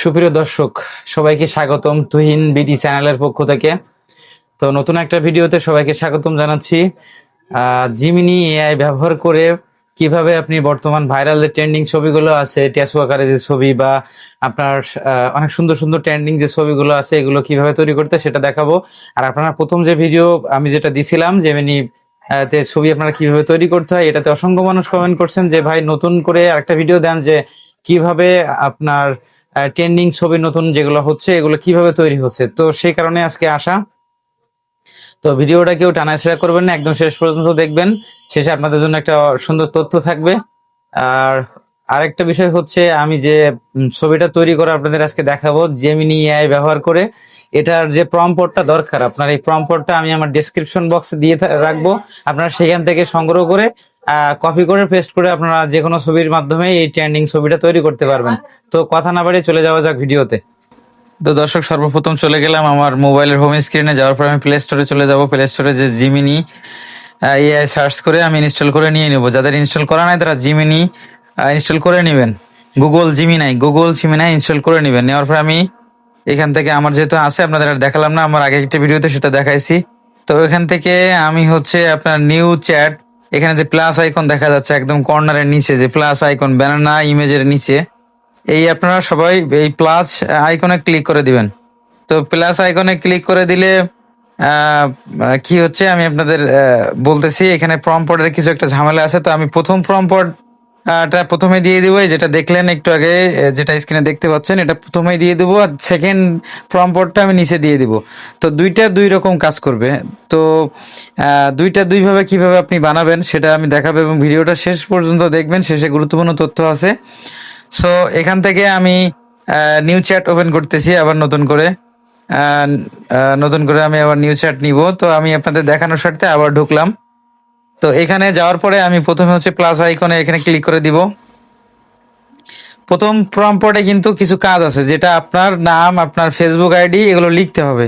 সুপ্রিয় দর্শক, সবাইকে স্বাগতম তুহিন বিডি চ্যানেলের পক্ষ থেকে। তো নতুন একটা ভিডিওতে সবাইকে স্বাগতম জানাচ্ছি। জিমিনি এআই ব্যবহার করে কিভাবে আপনি বর্তমান ভাইরাল যে ট্রেন্ডিং ছবিগুলো আছে, ট্যাটু আকারে যে ছবি বা আপনার অনেক সুন্দর সুন্দর ট্রেন্ডিং যে ছবিগুলো আছে, এগুলো কিভাবে তৈরি করতে সেটা দেখাবো। আর আপনারা প্রথম যে ভিডিও আমি যেটা দিছিলাম যেমনি তে ছবি আপনারা কিভাবে তৈরি করতে হয়, এটাতে অসংখ্য মানুষ কমেন্ট করছেন যে ভাই নতুন করে আরেকটা ভিডিও দেন যে কিভাবে আপনার ট্রেন্ডিং ছবি নতুন যেগুলো হচ্ছে এগুলো কিভাবে তৈরি হচ্ছে। তো সেই কারণে আজকে আসা। তো ভিডিওটা কেউ টানাছাড়া করবেন না, একদম শেষ পর্যন্ত দেখবেন। শেষে আপনাদের জন্য একটা সুন্দর তথ্য থাকবে। আর আরেকটা বিষয় হচ্ছে, আমি যে ছবিটা তৈরি করে আপনাদের আজকে দেখাবো জেমিনি এআই ব্যবহার করে, এটার যে প্রম্পটটা দরকার, আপনার এই প্রম্পটটা আমি আমার ডেসক্রিপশন বক্সে দিয়ে রাখবো। আপনারা সেখান থেকে সংগ্রহ করে কপি করে পেস্ট করে আপনারা যে কোনো ছবির মাধ্যমে এই ট্রেন্ডিং ছবিটা তৈরি করতে পারবেন। তো কথা না বাড়িয়ে চলে যাওয়া যাক ভিডিওতে। তো দর্শক, সর্বপ্রথম চলে গেলাম আমার মোবাইলের হোম স্ক্রিনে। যাওয়ার পর আমি প্লে স্টোরে চলে যাব। প্লে স্টোরে যে জিমিনি এআই সার্চ করে আমি ইনস্টল করে নিয়ে নেব। যাদের ইনস্টল করা নাই তারা জিমিনি ইনস্টল করে নেবেন। গুগল জিমিনাই ইনস্টল করে নেবেন। নেওয়ার পর আমি এখান থেকে, আমার যেহেতু আছে আপনাদের আর দেখালাম না, আমার আগে একটা ভিডিওতে সেটা দেখাইছি। তো এখান থেকে আমি হচ্ছে আপনার নিউ চ্যাট, এখানে যে প্লাস আইকন দেখা যাচ্ছে একদম কর্নারের নিচে, যে প্লাস আইকন ব্যানানা ইমেজের নিচে, এই আপনারা সবাই এই প্লাস আইকনে ক্লিক করে দিবেন। তো প্লাস আইকনে ক্লিক করে দিলে কি হচ্ছে আমি আপনাদের বলতেছি। এখানে প্রম্পটের কিছু একটা ঝামেলা আছে। তো আমি প্রথম প্রম্পটটা প্রথমে দিয়ে দিব, যেটা দেখলেন একটু আগে, যেটা স্ক্রিনে দেখতে পাচ্ছেন, এটা প্রথমেই দিয়ে দিব। আর সেকেন্ড প্রম্পটটা আমি নিচে দিয়ে দিব। তো দুইটা দুই রকম কাজ করবে। তো দুইটা দুইভাবে কিভাবে আপনি বানাবেন সেটা আমি দেখাবো, এবং ভিডিওটা শেষ পর্যন্ত দেখবেন, শেষে গুরুত্বপূর্ণ তথ্য আছে। সো এখান থেকে আমি নিউ চ্যাট ওপেন করতেছি আবার নতুন করে আমি আবার নিউ চ্যাট নিব। তো আমি আপনাদের দেখানোর স্বার্থে আবার ঢুকলাম। তো এখানে যাওয়ার পরে আমি প্রথমে হচ্ছে প্লাস আইকনে এখানে ক্লিক করে দিব। প্রথম প্রম্পটে কিন্তু কিছু কাজ আছে, যেটা আপনার নাম, আপনার ফেসবুক আইডি, এগুলো লিখতে হবে।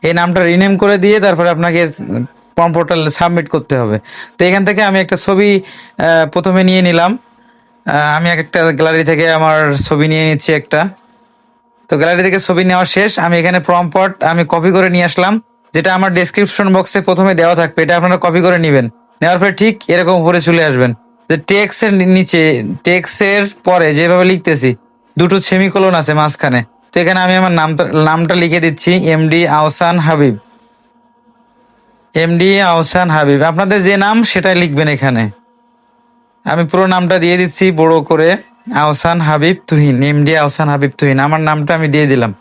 এই নামটা রিনেম করে দিয়ে তারপরে আপনাকে প্রম্পটটা সাবমিট করতে হবে। তো এখান থেকে আমি একটা ছবি প্রথমে নিয়ে নিলাম। আমি একটা গ্যালারি থেকে আমার ছবি নিয়ে নিচ্ছি একটা। তো গ্যালারি থেকে ছবি নেওয়া শেষ। আমি এখানে প্রম্পট আমি কপি করে নিয়ে আসলাম, যেটা আমার ডেসক্রিপশন বক্সে প্রথমে দেওয়া থাকবে। এটা আপনারা কপি করে নেবেন। নেওয়ার পরে ঠিক এরকম উপরে চলে আসবেন। যে টেক্সের নিচে, টেক্সের পরে যেভাবে লিখতেছি, দুটো সেমিকোলন আছে মাঝখানে। তো এখানে আমি আমার নামটা লিখে দিচ্ছি, এমডি আহসান হাবিব। আপনাদের যে নাম সেটাই লিখবেন এখানে। আমি পুরো নামটা দিয়ে দিচ্ছি বড় করে, আহসান হাবিব তুহিন, এমডি আহসান হাবিব তুহিন, আমার নামটা আমি দিয়ে দিলাম।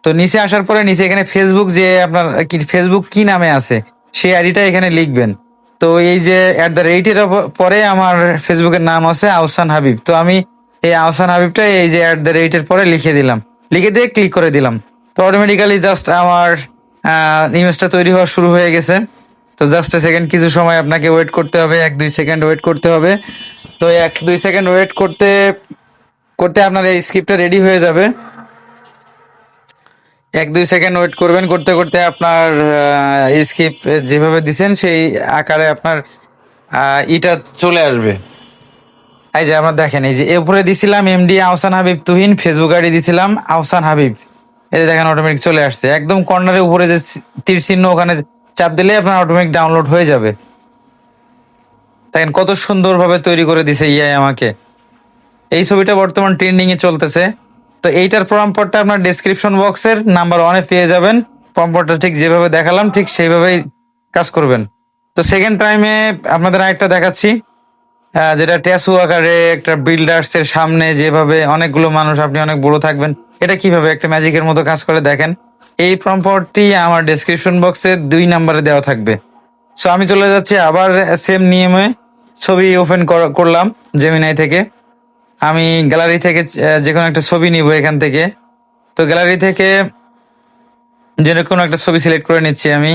তো নিচে আসার পরে নিচে এখানে ফেসবুক, যে আপনার কি ফেসবুক কি নামে আছে সেই আইডিটা এখানে লিখবেন। তো এই যে @এর পরে আমার ফেসবুকের নাম আছে আহসান হাবিব। তো আমি এই আহসান হাবিবটা এই যে @এর পরে লিখে দিলাম। লিখে দিয়ে ক্লিক করে দিলাম। তো অটোমেটিক্যালি জাস্ট আমার ইমেজটা তৈরি হওয়া শুরু হয়ে গেছে। তো জাস্ট সেকেন্ড, কিছু সময় আপনাকে ওয়েট করতে হবে, 1-2 সেকেন্ড ওয়েট করতে হবে। তো 1-2 সেকেন্ড ওয়েট করতে করতে আপনার এই স্ক্রিপ্টটা রেডি হয়ে যাবে। 1-2 সেকেন্ড ওয়েট করবেন, করতে করতে আপনার স্ক্রিপ্ট যেভাবে দিছেন সেই আকারে আপনার ইটা চলে আসবে। এই যে আমরা দেখেন, এই যে উপরে দিছিলাম MD Ahsan Habib Tuhin, Facebook ID দিছিলাম আহসান হাবিব। এই যে দেখেন অটোমেটিক চলে আসছে একদম কর্নারের উপরে যে তীর চিহ্ন, ওখানে চাপ দিলে আপনার অটোমেটিক ডাউনলোড হয়ে যাবে। দেখেন কত সুন্দরভাবে তৈরি করে দিছে ইআই আমাকে। এই ছবিটা বর্তমান ট্রেন্ডিং এ চলতেছে। তো এইটার প্রম্পটটা আপনার ডেসক্রিপশন বক্সের নাম্বার 1-এ পেয়ে যাবেন। প্রম্পটটা ঠিক যেভাবে দেখালাম ঠিক সেইভাবেই কাজ করবেন। তো সেকেন্ড টাইমে আপনাদের আরেকটা দেখাচ্ছি, যেটা ট্যাসু আকারে একটা বিল্ডার্স এর সামনে যেভাবে অনেকগুলো মানুষ, আপনি অনেক বড় থাকবেন, এটা কিভাবে একটা ম্যাজিকের মতো কাজ করে দেখেন। এই প্রম্পটটি আমার ডেসক্রিপশন বক্সে 2 নম্বরে দেওয়া থাকবে। সো আমি চলে যাচ্ছি আবার সেম নিয়মে, ছবি ওপেন করলাম জেমিনাই থেকে। আমি গ্যালারি থেকে যে কোনো একটা ছবি নিব এখান থেকে। তো গ্যালারি থেকে যে কোনো একটা ছবি সিলেক্ট করে নিচ্ছি আমি।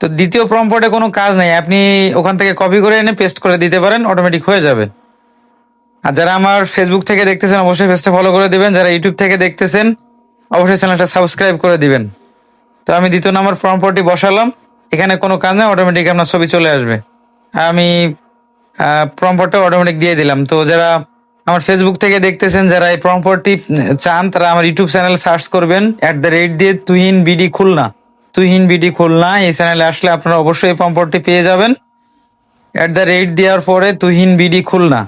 তো দ্বিতীয় প্রম্পটে কোনো কাজ নেই, আপনি ওখান থেকে কপি করে এনে পেস্ট করে দিতে পারেন, অটোমেটিক হয়ে যাবে। আর যারা আমার ফেসবুক থেকে দেখতেছেন অবশ্যই পেজটা ফলো করে দিবেন, যারা ইউটিউব থেকে দেখতেছেন অবশ্যই চ্যানেলটা সাবস্ক্রাইব করে দিবেন। তো আমি দ্বিতীয় নম্বর প্রম্পটটি বসালাম, এখানে কোনো কাজ নেই, অটোমেটিক আপনার ছবি চলে আসবে। আমি প্রম্পটটা অটোমেটিক দিয়ে দিলাম। তো যারা আমার ফেসবুক থেকে দেখতেছেন যারা এই প্রম্পটটি চান তারা আমার ইউটিউব চ্যানেল সার্চ করবেন @দিয়ে তুহিন বিডি খুলনা। তুহিন বিডি খুলনা এই চ্যানেলে আসলে আপনারা অবশ্যই এই প্রম্পটটি পেয়ে যাবেন। দেওয়ার পরে তুহিন বিডি খুলনা,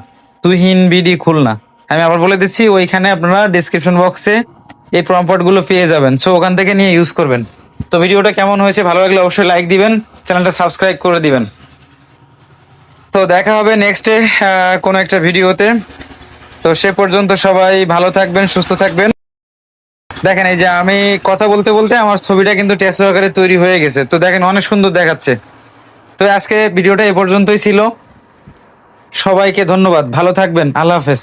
তুহিন বিডি খুলনা। আমি আবার বলে দিচ্ছি, ওইখানে আপনারা ডিসক্রিপশন বক্সে এই প্রম্পট গুলো পেয়ে যাবেন, সো ওখান থেকে নিয়ে ইউজ করবেন। তো ভিডিওটা কেমন হয়েছে, ভালো লাগলে অবশ্যই লাইক দিবেন, চ্যানেলটা সাবস্ক্রাইব করে দিবেন। তো দেখা হবে নেক্সটে কোনো একটা ভিডিওতে। তো সে পর্যন্ত সবাই ভালো থাকবেন, সুস্থ থাকবেন। দেখেন এই যে আমি কথা বলতে বলতে আমার ছবিটা কিন্তু ট্যাটু আকারে তৈরি হয়ে গেছে। তো দেখেন অনেক সুন্দর দেখাচ্ছে। তো আজকে ভিডিওটা এ পর্যন্তই ছিল। সবাইকে ধন্যবাদ, ভালো থাকবেন, আল্লাহ হাফেজ।